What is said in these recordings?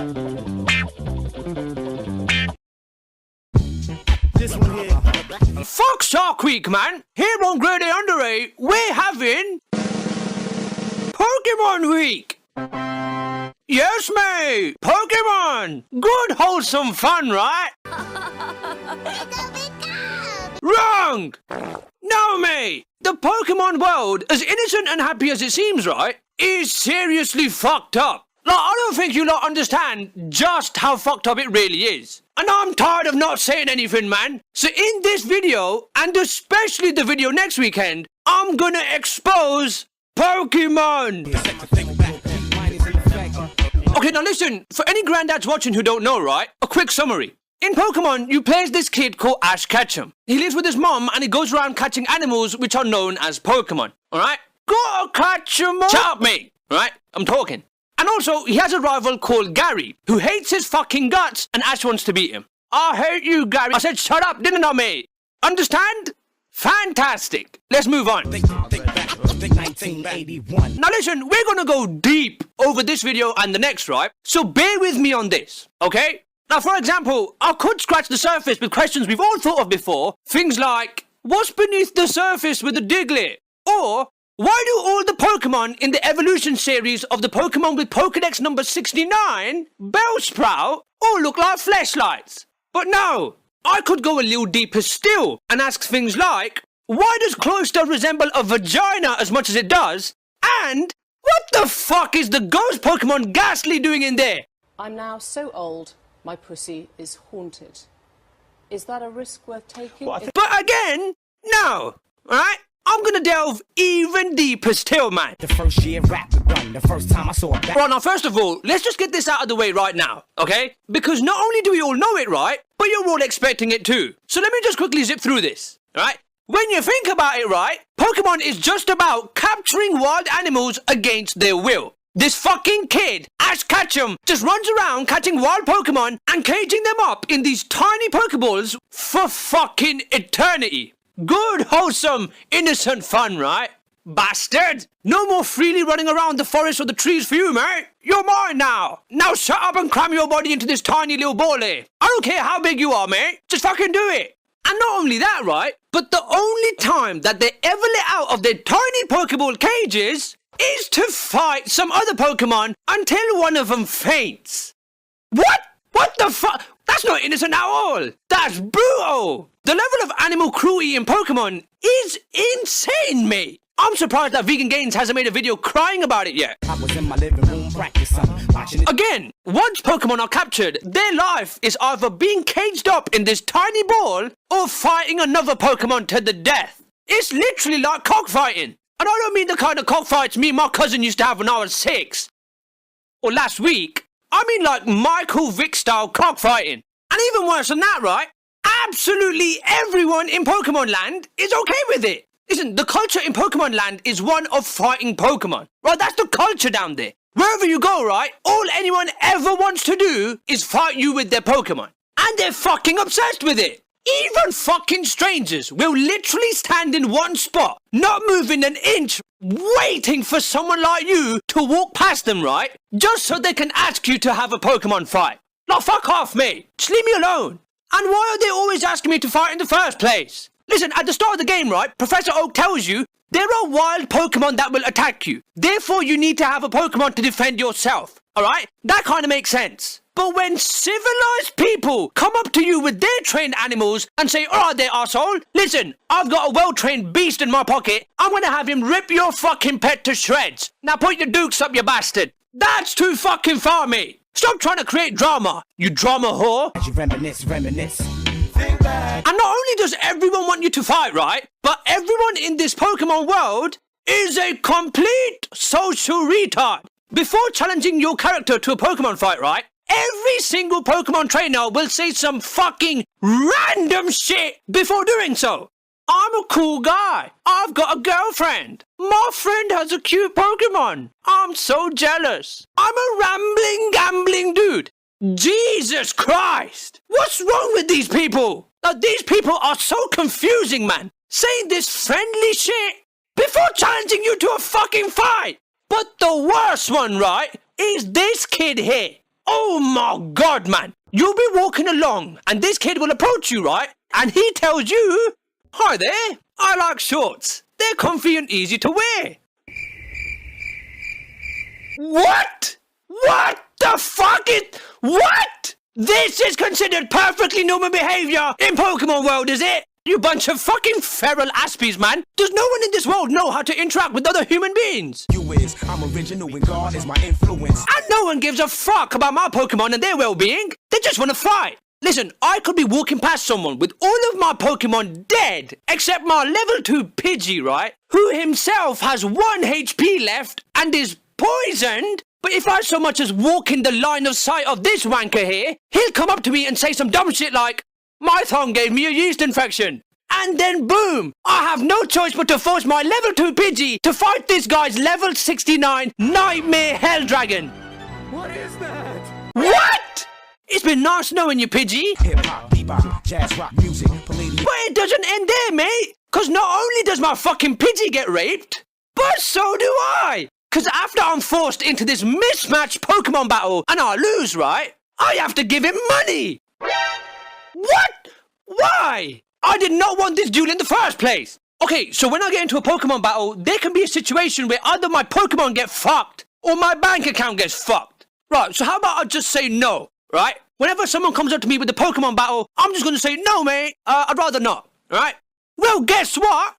This one here. Fuck Shark Week, man. Here on GradeAunderA, we're having Pokemon Week. Yes, mate. Pokemon. Good, wholesome fun, right? Wrong. No, mate. The Pokemon world, as innocent and happy as it seems, right, is seriously fucked up. Like, I don't think you lot understand just how fucked up it really is. And I'm tired of not saying anything, man. So in this video, and especially the video next weekend, I'm gonna expose Pokemon. Okay, now listen, for any granddads watching who don't know, right, a quick summary. In Pokemon, you play as this kid called Ash Ketchum. He lives with his mom and he goes around catching animals which are known as Pokemon, alright? Gotta catch 'em all. Shut up, mate, alright? I'm talking. And also, he has a rival called Gary, who hates his fucking guts, and Ash wants to beat him. I hate you, Gary. I said shut up, didn't I, mate? Understand? Fantastic. Let's move on. Think 1981. Now listen, we're gonna go deep over this video and the next, right? So bear with me on this, okay? Now, for example, I could scratch the surface with questions we've all thought of before. Things like, what's beneath the surface with a Diglett? Or, why do all the Pokemon in the evolution series of the Pokemon with Pokedex number 69, Bellsprout, all look like fleshlights? But no, I could go a little deeper still and ask things like, why does Cloyster resemble a vagina as much as it does? And, what the fuck is the ghost Pokemon Ghastly doing in there? I'm now so old, my pussy is haunted. Is that a risk worth taking? But again, no, alright? I'm gonna delve even deeper still, man. The first year rap begun, the first time I saw a Right, now first of all, let's just get this out of the way right now, okay? Because not only do we all know it, right, but you're all expecting it too. So let me just quickly zip through this, alright? When you think about it, right, Pokemon is just about capturing wild animals against their will. This fucking kid, Ash Ketchum, just runs around catching wild Pokemon and caging them up in these tiny Pokeballs for fucking eternity. Good, wholesome, innocent fun, right? Bastard! No more freely running around the forest or the trees for you, mate. You're mine now. Now shut up and cram your body into this tiny little ball here. I don't care how big you are, mate. Just fucking do it. And not only that, right? But the only time that they ever let out of their tiny Pokeball cages is to fight some other Pokemon until one of them faints. What? What the fuck? That's not innocent at all. That's brutal. The level of animal cruelty in Pokemon is insane, mate. I'm surprised that Vegan Gains hasn't made a video crying about it yet. I was in my living room practicing, watching it. Again, once Pokemon are captured, their life is either being caged up in this tiny ball or fighting another Pokemon to the death. It's literally like cockfighting. And I don't mean the kind of cockfights me and my cousin used to have when I was 6. Or last week. I mean like Michael Vick style cockfighting. And even worse than that, right? Absolutely everyone in Pokemon Land is okay with it. Listen, the culture in Pokemon Land is one of fighting Pokemon. Right, that's the culture down there. Wherever you go, right, all anyone ever wants to do is fight you with their Pokemon. And they're fucking obsessed with it. Even fucking strangers will literally stand in one spot, not moving an inch, waiting for someone like you to walk past them, right? Just so they can ask you to have a Pokemon fight. Like, fuck off, mate. Just leave me alone. And why are they always asking me to fight in the first place? Listen, at the start of the game, right, Professor Oak tells you there are wild Pokemon that will attack you. Therefore, you need to have a Pokemon to defend yourself. Alright? That kind of makes sense. But when civilized people come up to you with their trained animals and say, alright there, arsehole, listen, I've got a well-trained beast in my pocket, I'm gonna have him rip your fucking pet to shreds. Now put your dukes up, you bastard. That's too fucking far, mate. Stop trying to create drama, you drama whore. You reminisce. And not only does everyone want you to fight, right, but everyone in this Pokemon world is a complete social retard. Before challenging your character to a Pokemon fight, right, every single Pokemon trainer will say some fucking random shit before doing so. I'm a cool guy. I've got a girlfriend. My friend has a cute Pokemon. I'm so jealous. I'm a rambling, gambling dude. Jesus Christ! What's wrong with these people? These people are so confusing, man. Saying this friendly shit before challenging you to a fucking fight. But the worst one, right, is this kid here. Oh my God, man. You'll be walking along and this kid will approach you, right? And he tells you, "Hi there, I like shorts. They're comfy and easy to wear." What? What the fuck is... What? This is considered perfectly normal behavior in Pokemon World, is it? You bunch of fucking feral aspies, man. Does no one in this world know how to interact with other human beings? You is, I'm original and God is my influence. And no one gives a fuck about my Pokemon and their well-being. They just want to fight. Listen, I could be walking past someone with all of my Pokemon dead, except my level 2 Pidgey, right? Who himself has 1 HP left and is poisoned. But if I so much as walk in the line of sight of this wanker here, he'll come up to me and say some dumb shit like, "My thumb gave me a yeast infection." And then boom, I have no choice but to force my level 2 Pidgey to fight this guy's level 69 Nightmare Hell Dragon. What is that? What? It's been nice knowing you, Pidgey. Hip hop, bebop, jazz rock music, palladium. But it doesn't end there, mate. Cause not only does my fucking Pidgey get raped, but so do I. Cause after I'm forced into this mismatched Pokemon battle and I lose, right? I have to give him money. What? Why? I did not want this duel in the first place. Okay, so when I get into a Pokemon battle, there can be a situation where either my Pokemon get fucked or my bank account gets fucked. Right, so how about I just say no, right? Whenever someone comes up to me with a Pokemon battle, I'm just gonna say, "No, mate, I'd rather not," right? Well, guess what?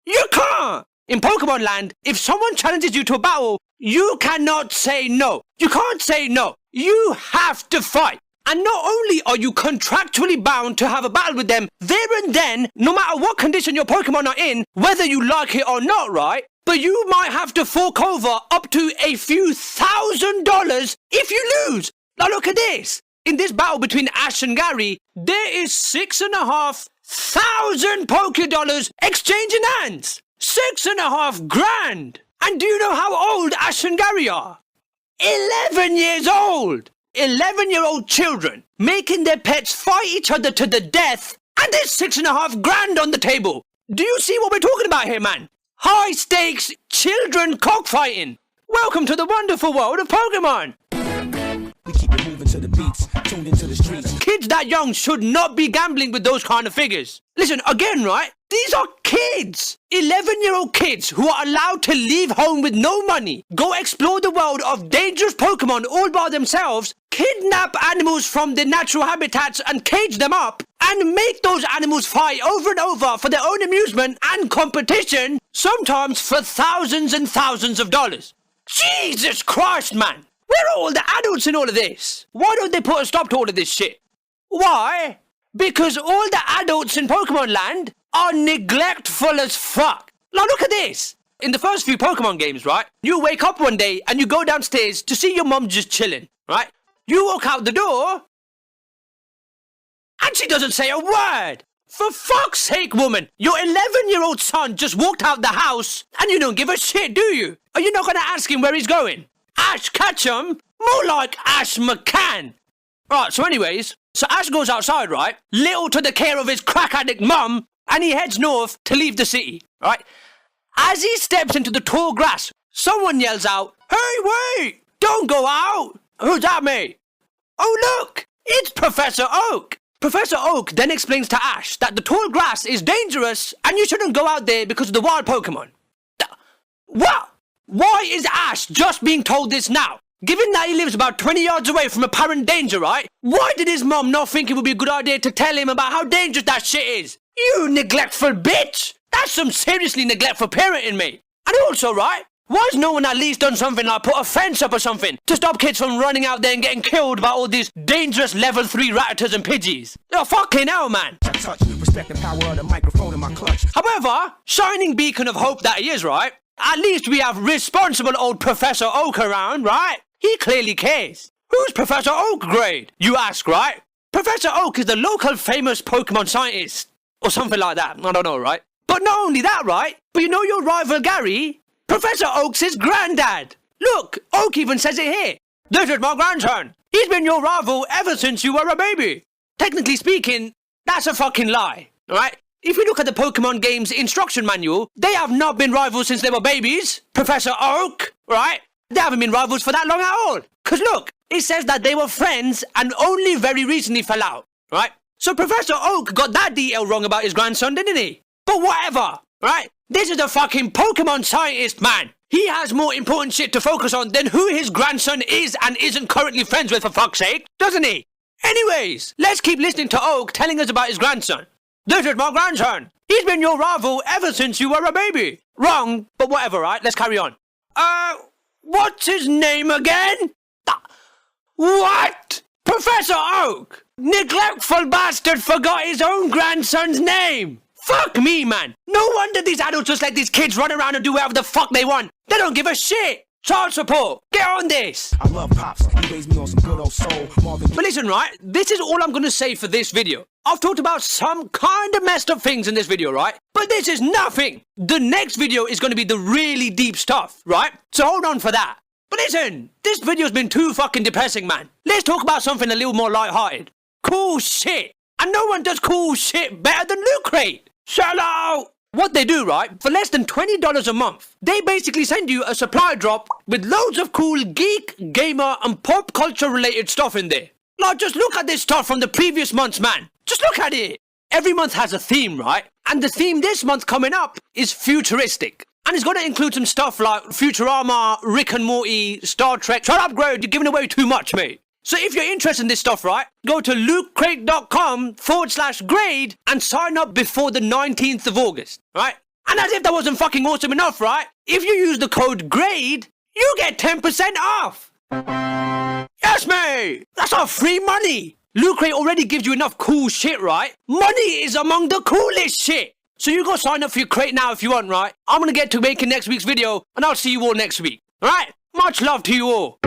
You can't! In Pokemon Land, if someone challenges you to a battle, you cannot say no. You can't say no. You have to fight. And not only are you contractually bound to have a battle with them there and then, no matter what condition your Pokemon are in, whether you like it or not, right? But you might have to fork over up to a few $1,000s if you lose. Now look at this. In this battle between Ash and Gary, there is 6,500 Pokédollars exchanging hands. 6.5 grand. And do you know how old Ash and Gary are? 11 years old. 11-year-old children making their pets fight each other to the death, and there's 6.5 grand on the table. Do you see what we're talking about here, man? High stakes children cockfighting. Welcome to the wonderful world of Pokemon. We keep it moving to the beats, tuned into the streets. Kids that young should not be gambling with those kind of figures. Listen, again, right? These are kids. 11-year-old kids who are allowed to leave home with no money, go explore the world of dangerous Pokemon all by themselves, kidnap animals from their natural habitats and cage them up, and make those animals fight over and over for their own amusement and competition, sometimes for thousands and thousands of dollars. Jesus Christ, man! Where are all the adults in all of this? Why don't they put a stop to all of this shit? Why? Because all the adults in Pokemon Land are neglectful as fuck. Now look at this. In the first few Pokemon games, right? You wake up one day and you go downstairs to see your mum just chilling, right? You walk out the door and she doesn't say a word. For fuck's sake, woman, your 11-year-old son just walked out the house and you don't give a shit, do you? Are you not going to ask him where he's going? Ash Ketchum? More like Ash McCann. Right, so anyways, so Ash goes outside, right? Little to the care of his crack addict mum, and he heads north to leave the city, right? As he steps into the tall grass, someone yells out, "Hey, wait! Don't go out!" Who's that, mate? Oh, look! It's Professor Oak! Professor Oak then explains to Ash that the tall grass is dangerous and you shouldn't go out there because of the wild Pokemon. What? Why is Ash just being told this now? Given that he lives about 20 yards away from apparent danger, right? Why did his mom not think it would be a good idea to tell him about how dangerous that shit is? You neglectful bitch! That's some seriously neglectful parenting, mate. And also, right? Why has no one at least done something like put a fence up or something to stop kids from running out there and getting killed by all these dangerous level 3 Ratters and Pidgeys? Oh, fucking hell, man. I touch, respect the power of the microphone in my clutch. However, shining beacon of hope that he is, right? At least we have responsible old Professor Oak around, right? He clearly cares. Who's Professor Oak, Grade? You ask, right? Professor Oak is the local famous Pokemon scientist. Or something like that. I don't know, right? But not only that, right? But you know your rival Gary? Professor Oak's his granddad. Look, Oak even says it here. This is my grandson. He's been your rival ever since you were a baby. Technically speaking, that's a fucking lie, alright? If you look at the Pokemon game's instruction manual, they have not been rivals since they were babies. Professor Oak, right? They haven't been rivals for that long at all. Cause look, it says that they were friends and only very recently fell out, right? So Professor Oak got that detail wrong about his grandson, didn't he? But whatever, right? This is a fucking Pokemon scientist, man. He has more important shit to focus on than who his grandson is and isn't currently friends with, for fuck's sake, doesn't he? Anyways, let's keep listening to Oak telling us about his grandson. This is my grandson. He's been your rival ever since you were a baby. Wrong, but whatever, right? Let's carry on. What's his name again? What? Professor Oak? Neglectful bastard forgot his own grandson's name. Fuck me, man. No wonder these adults just let these kids run around and do whatever the fuck they want. They don't give a shit. Child support. Get on this. I love Pops. He raised me on some good old soul. But listen, right? This is all I'm going to say for this video. I've talked about some kind of messed up things in this video, right? But this is nothing. The next video is going to be the really deep stuff, right? So hold on for that. But listen, this video's been too fucking depressing, man. Let's talk about something a little more lighthearted. Cool shit. And no one does cool shit better than Loot Crate. Shout out! What they do, right, for less than $20 a month, they basically send you a supply drop with loads of cool geek, gamer, and pop culture related stuff in there. Like, just look at this stuff from the previous months, man. Just look at it. Every month has a theme, right? And the theme this month coming up is futuristic. And it's going to include some stuff like Futurama, Rick and Morty, Star Trek. Shut up, Grade, you're giving away too much, mate. So if you're interested in this stuff, right, go to lootcrate.com/grade and sign up before the 19th of August, right? And as if that wasn't fucking awesome enough, right? If you use the code GRADE, you get 10% off. Yes, mate. That's our free money. Loot Crate already gives you enough cool shit, right? Money is among the coolest shit. So you go sign up for your crate now if you want, right? I'm going to get to making next week's video, and I'll see you all next week. All right? Much love to you all.